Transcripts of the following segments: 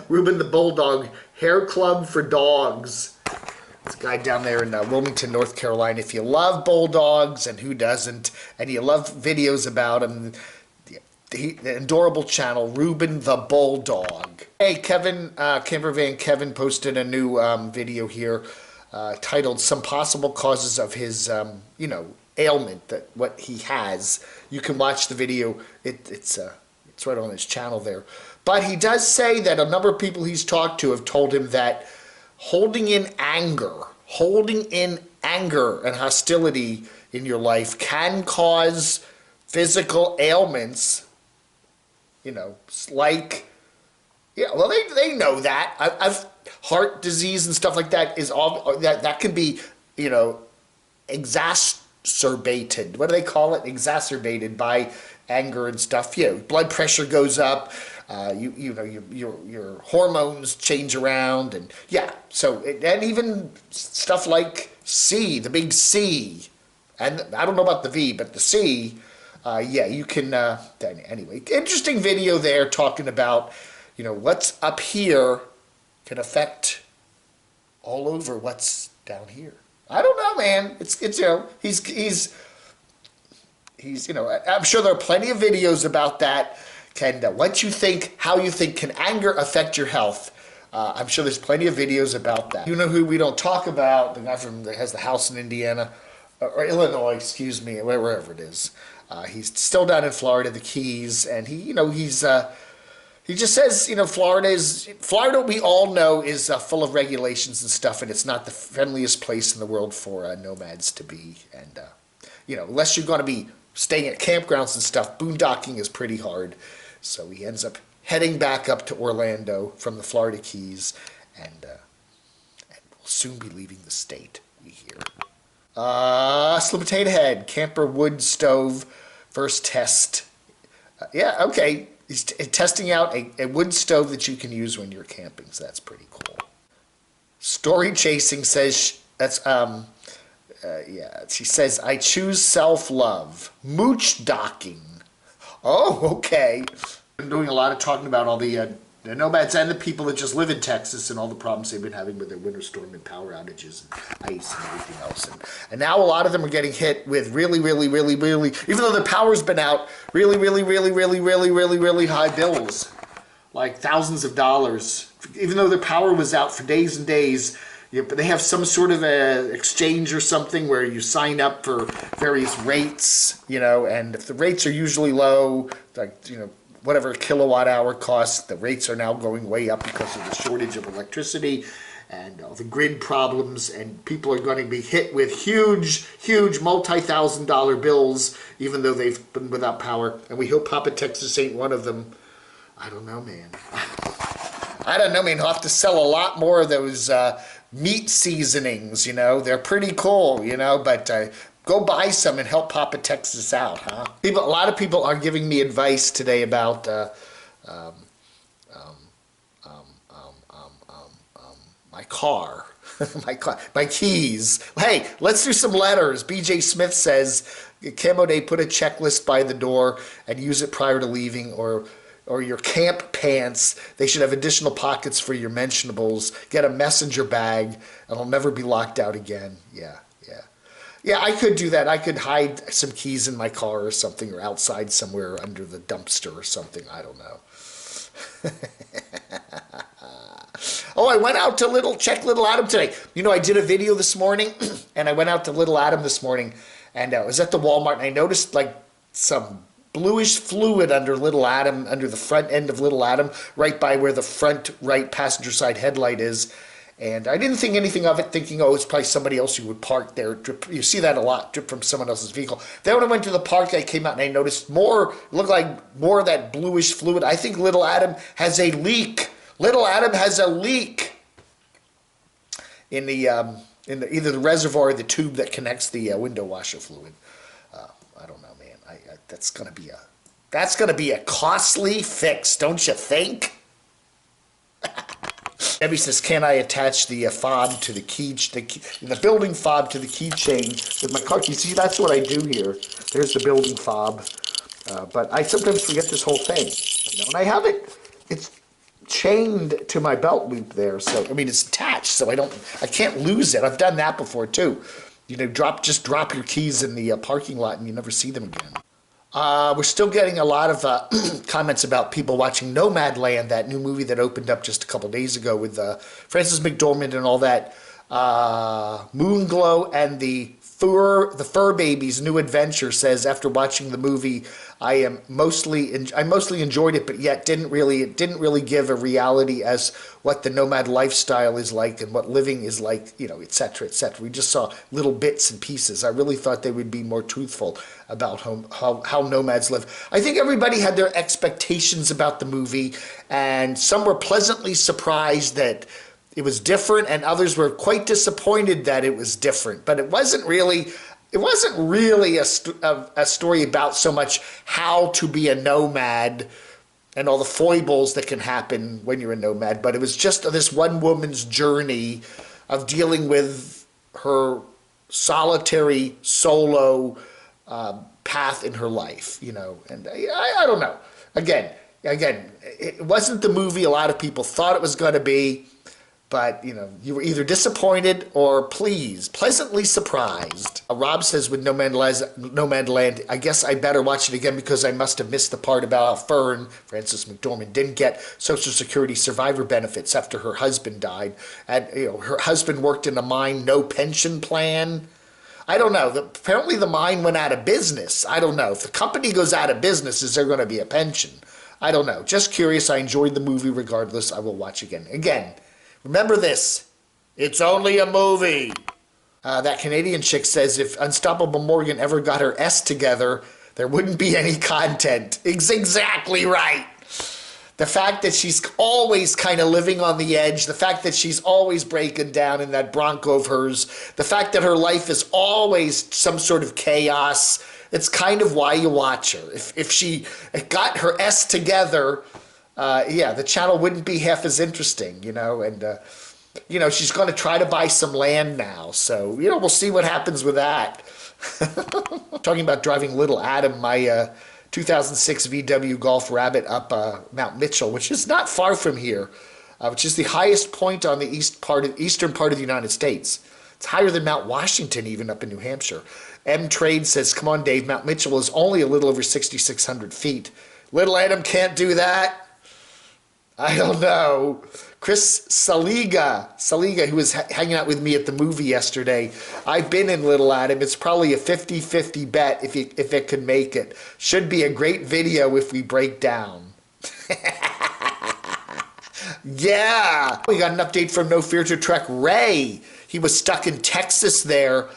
Ruben the Bulldog, hair club for dogs. This guy down there in Wilmington, North Carolina. If you love bulldogs, and who doesn't, and you love videos about them, the adorable channel, Ruben the Bulldog. Hey, Kevin, Camper Van Kevin posted a new video here titled Some Possible Causes of His, ailment, that what he has. You can watch the video. It's right on his channel there. But he does say that a number of people he's talked to have told him that holding in anger and hostility in your life can cause physical ailments, like, well, they know that. I've heart disease and stuff like that is all that can be, exacerbated. What do they call it? Exacerbated by anger and stuff. Blood pressure goes up. Your hormones change around, and and even stuff like C, the big C, and I don't know about the V, but the C, you can. Anyway, interesting video there talking about, what's up here can affect all over what's down here. I don't know, man. It's he's I'm sure there are plenty of videos about that. What you think, how you think, can anger affect your health? I'm sure there's plenty of videos about that. You know who we don't talk about? The guy that has the house in Indiana, or Illinois, excuse me, wherever it is. He's still down in Florida, the Keys, and he just says, Florida, we all know, is full of regulations and stuff, and it's not the friendliest place in the world for nomads to be. And, unless you're going to be staying at campgrounds and stuff, boondocking is pretty hard. So he ends up heading back up to Orlando from the Florida Keys, and will soon be leaving the state, we hear. Slim Potato Head, camper wood stove, first test. Okay. He's testing out a wood stove that you can use when you're camping, so that's pretty cool. Story Chasing says, she says, I choose self-love. Mooch docking. Oh, okay. I'm doing a lot of talking about all the nomads and the people that just live in Texas and all the problems they've been having with their winter storm and power outages and ice and everything else. And now a lot of them are getting hit with really, even though their power's been out, really high bills. Like thousands of dollars. Even though their power was out for days and days, but they have some sort of a exchange or something where you sign up for various rates, and if the rates are usually low, like, whatever a kilowatt hour costs, the rates are now going way up because of the shortage of electricity and all the grid problems, and people are going to be hit with huge multi-thousand-dollar bills, even though they've been without power. And we hope Papa Texas ain't one of them. I don't know, man. I'll have to sell a lot more of those meat seasonings, They're pretty cool, but go buy some and help Papa Texas out, huh? A lot of people are giving me advice today about my car, my keys. Hey, let's do some letters. BJ Smith says, Camo Day, put a checklist by the door and use it prior to leaving, or your camp pants. They should have additional pockets for your mentionables. Get a messenger bag, and it'll never be locked out again. Yeah, I could do that. I could hide some keys in my car or something, or outside somewhere under the dumpster or something. I don't know. Oh, I went out to check Little Adam today. I did a video this morning, and I went out to Little Adam this morning, and I was at the Walmart, and I noticed like some bluish fluid under Little Adam, under the front end of Little Adam, right by where the front right passenger side headlight is. And I didn't think anything of it, thinking, it's probably somebody else who would park there. You see that a lot, drip from someone else's vehicle. Then when I went to the park, I came out and I noticed looked like more of that bluish fluid. I think Little Adam has a leak. Little Adam has a leak in either the reservoir or the tube that connects the window washer fluid. I don't know, man. That's gonna be a costly fix, don't you think? Debbie says, can I attach the fob to the the building fob to the keychain with my car key? See, that's what I do here. There's the building fob. But I sometimes forget this whole thing. And I have it it's chained to my belt loop there, so I mean it's attached, so I can't lose it. I've done that before too. You know, just drop your keys in the parking lot and you never see them again. We're still getting a lot of comments about people watching Nomadland, that new movie that opened up just a couple days ago with Frances McDormand and all that. Moonglow and the Fur Baby's New Adventure says, after watching the movie, I mostly enjoyed it, but yet it didn't really give a reality as what the nomad lifestyle is like and what living is like, you know, etc., etc. We just saw little bits and pieces. I really thought they would be more truthful about how nomads live. I think everybody had their expectations about the movie, and some were pleasantly surprised that it was different, and others were quite disappointed that it was different. But it wasn't really a story about so much how to be a nomad and all the foibles that can happen when you're a nomad. But it was just this one woman's journey of dealing with her solitary solo path in her life, you know. And I don't know. Again, it wasn't the movie a lot of people thought it was going to be. But, you know, you were either disappointed or pleasantly surprised. Rob says with Nomadland, I guess I better watch it again because I must have missed the part about how Fern, Frances McDormand, didn't get Social Security survivor benefits after her husband died. And, you know, her husband worked in a mine, no pension plan. I don't know. Apparently the mine went out of business. I don't know. If the company goes out of business, is there going to be a pension? I don't know. Just curious. I enjoyed the movie regardless. I will watch again. Remember this, it's only a movie. That Canadian chick says if Unstoppable Morgan ever got her S together, there wouldn't be any content. It's exactly right. The fact that she's always kind of living on the edge, the fact that she's always breaking down in that Bronco of hers, the fact that her life is always some sort of chaos, it's kind of why you watch her. If she got her S together, yeah, the channel wouldn't be half as interesting, you know, and, you know, she's going to try to buy some land now, so, you know, we'll see what happens with that. Talking about driving Little Adam, my 2006 VW Golf Rabbit up Mount Mitchell, which is not far from here, which is the highest point on the eastern part of the United States. It's higher than Mount Washington, even up in New Hampshire. M Trade says, come on, Dave, Mount Mitchell is only a little over 6,600 feet. Little Adam can't do that. I don't know. Chris Saliga, who was hanging out with me at the movie yesterday, I've been in Little Adam. It's probably a 50-50 bet if it could make it. Should be a great video if we break down. Yeah. We got an update from No Fear to Trek Ray. He was stuck in Texas there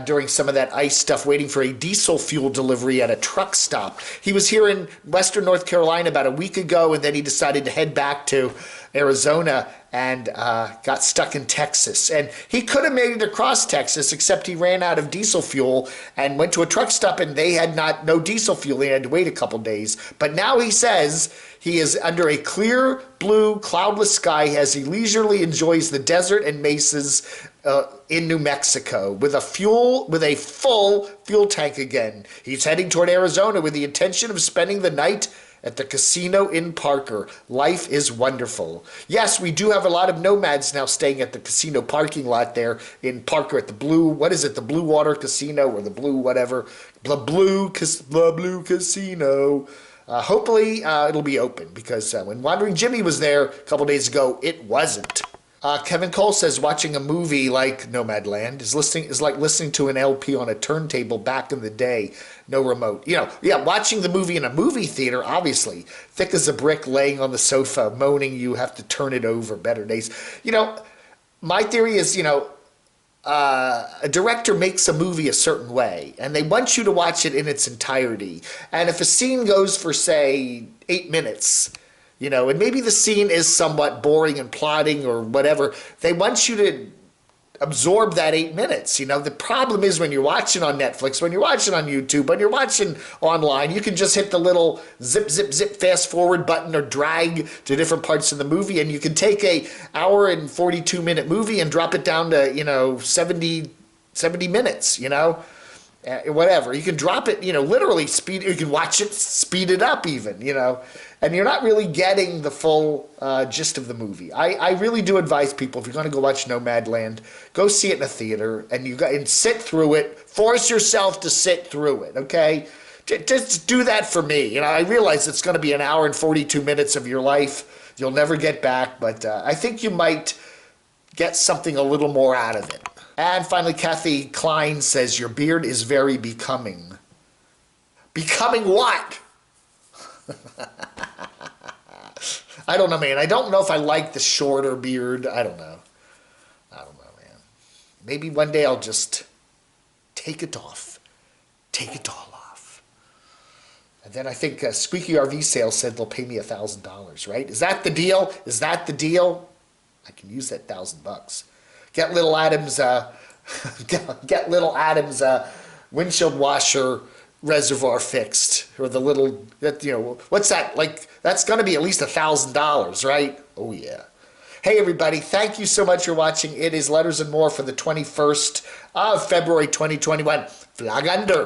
during some of that ice stuff, waiting for a diesel fuel delivery at a truck stop. He was here in Western North Carolina about a week ago, and then he decided to head back to Arizona and got stuck in Texas. And he could have made it across Texas, except he ran out of diesel fuel and went to a truck stop, and they had no diesel fuel. They had to wait a couple days. But now he says he is under a clear, blue, cloudless sky as he leisurely enjoys the desert and mesas in New Mexico with a full fuel tank again. He's heading toward Arizona with the intention of spending the night at the casino in Parker. Life is wonderful. Yes, we do have a lot of nomads now staying at the casino parking lot there in Parker at the Blue, what is it, the Blue Water Casino or the Blue whatever, the Blue Casino. Hopefully it'll be open because when Wandering Jimmy was there a couple days ago, it wasn't. Kevin Cole says watching a movie like Nomadland is like listening to an LP on a turntable back in the day. No remote. You know, yeah, watching the movie in a movie theater, obviously. Thick as a brick, laying on the sofa, moaning you have to turn it over. Better days. You know, my theory is, you know, a director makes a movie a certain way, and they want you to watch it in its entirety. And if a scene goes for, say, 8 minutes, you know, and maybe the scene is somewhat boring and plotting or whatever, they want you to absorb that 8 minutes. You know, the problem is when you're watching on Netflix, when you're watching on YouTube, when you're watching online, you can just hit the little zip, zip, zip fast forward button or drag to different parts of the movie, and you can take a hour and 42-minute movie and drop it down to, you know, 70 minutes, you know. whatever. You can drop it, literally speed. You can watch it, speed it up even, and you're not really getting the full gist of the movie. I really do advise people, if you're going to go watch Nomadland, go see it in a theater and sit through it. Force yourself to sit through it, okay? Just do that for me. I realize it's going to be an hour and 42 minutes of your life. You'll never get back, but I think you might get something a little more out of it. And finally, Kathy Klein says, your beard is very becoming. Becoming what? I don't know, man. I don't know if I like the shorter beard. I don't know, man. Maybe one day I'll just take it off. Take it all off. And then I think Squeaky RV Sales said they'll pay me $1,000, right? Is that the deal? Is that the deal? I can use that $1,000. Get little Adam's windshield washer reservoir fixed, or the little, what's that? Like, that's going to be at least $1,000, right? Oh yeah. Hey everybody, thank you so much for watching. It is Letters and More for the 21st of February 2021. Flag under.